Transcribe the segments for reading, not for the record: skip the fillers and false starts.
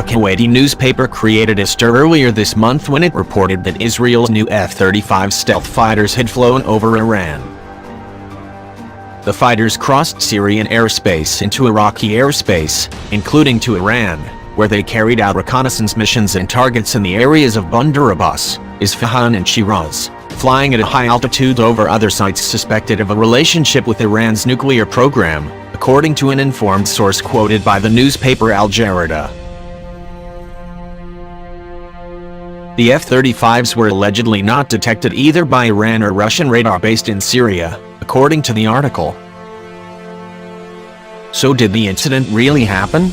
Kuwaiti newspaper created a stir earlier this month when it reported that Israel's new F-35 stealth fighters had flown over Iran. The fighters crossed Syrian airspace into Iraqi airspace, including to Iran, where they carried out reconnaissance missions and targets in the areas of Bandar Abbas, Isfahan and Shiraz, flying at a high altitude over other sites suspected of a relationship with Iran's nuclear program, according to an informed source quoted by the newspaper Al Jazeera. The F-35s were allegedly not detected either by Iran or Russian radar based in Syria, according to the article. So did the incident really happen?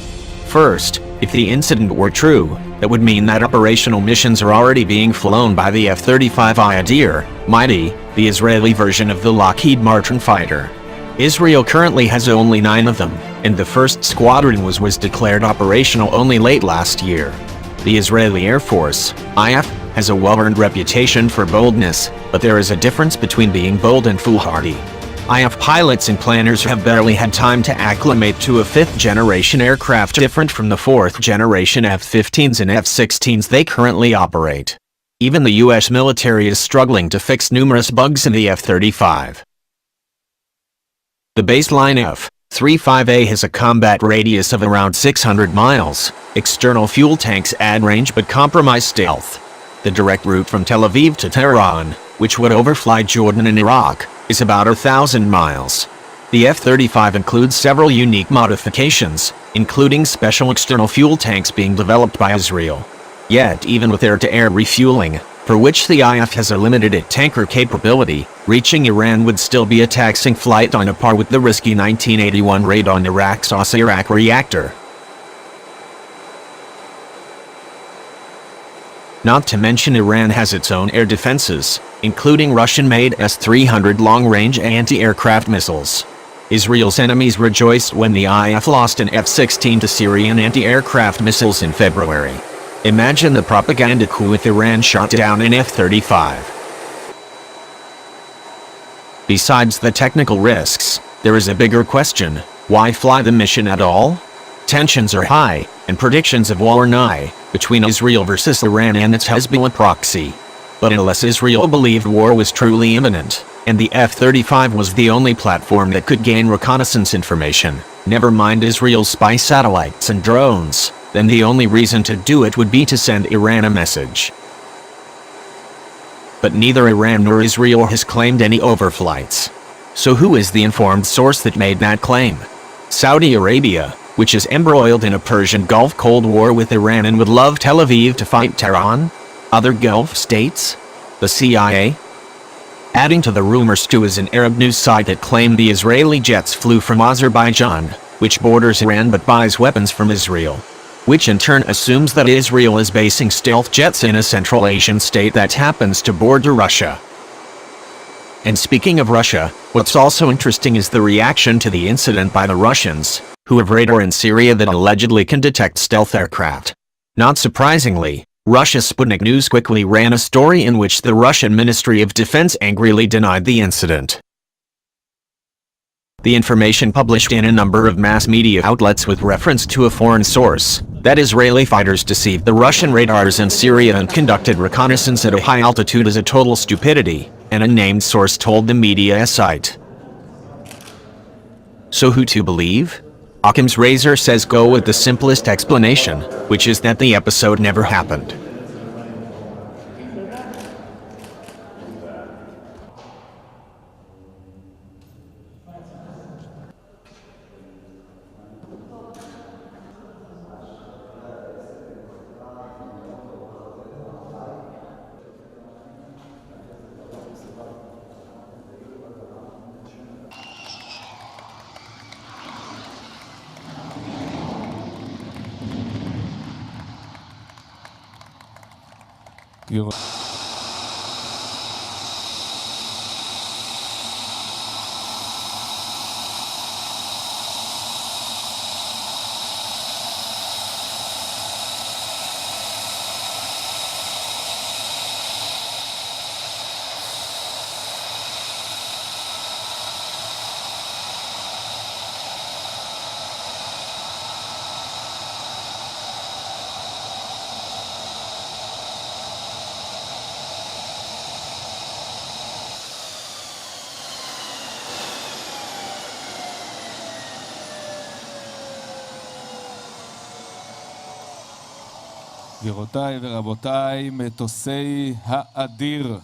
First, if the incident were true, that would mean that operational missions are already being flown by the F-35 Adir, Mighty, the Israeli version of the Lockheed Martin fighter. Israel currently has only 9 of them, and the first squadron was declared operational only late last year. The Israeli Air Force, IAF, has a well-earned reputation for boldness, but there is a difference between being bold and foolhardy. IAF pilots and planners have barely had time to acclimate to a 5th-generation aircraft different from the 4th-generation F-15s and F-16s they currently operate. Even the U.S. military is struggling to fix numerous bugs in the F-35. The baseline F-35A has a combat radius of around 600 miles, external fuel tanks add range but compromise stealth. The direct route from Tel Aviv to Tehran, which would overfly Jordan and Iraq, is about 1,000 miles. The F-35 includes several unique modifications, including special external fuel tanks being developed by Israel. Yet, even with air-to-air refueling, for which the IAF has a limited tanker capability, reaching Iran would still be a taxing flight on a par with the risky 1981 raid on Iraq's Iraq reactor. Not to mention Iran has its own air defenses, including Russian-made S-300 long-range anti-aircraft missiles. Israel's enemies rejoiced when the IAF lost an F-16 to Syrian anti-aircraft missiles in February. Imagine the propaganda coup if Iran shot down an F-35. Besides the technical risks, there is a bigger question: why fly the mission at all? Tensions are high, and predictions of war nigh, between Israel versus Iran and its Hezbollah proxy. But unless Israel believed war was truly imminent, and the F-35 was the only platform that could gain reconnaissance information, never mind Israel's spy satellites and drones, then the only reason to do it would be to send Iran a message. But neither Iran nor Israel has claimed any overflights. So who is the informed source that made that claim? Saudi Arabia, which is embroiled in a Persian Gulf Cold War with Iran and would love Tel Aviv to fight Tehran? Other Gulf states? The CIA? Adding to the rumor stew is an Arab news site that claimed the Israeli jets flew from Azerbaijan, which borders Iran but buys weapons from Israel, which in turn assumes that Israel is basing stealth jets in a Central Asian state that happens to border Russia. And speaking of Russia, what's also interesting is the reaction to the incident by the Russians, who have radar in Syria that allegedly can detect stealth aircraft. Not surprisingly, Russia's Sputnik News quickly ran a story in which the Russian Ministry of Defense angrily denied the incident. The information published in a number of mass media outlets with reference to a foreign source, that Israeli fighters deceived the Russian radars in Syria and conducted reconnaissance at a high altitude is a total stupidity, an unnamed source told the media site. So who to believe? Occam's razor says go with the simplest explanation, which is that the episode never happened. גבירותיי ורבותיי, מטוסי האדיר.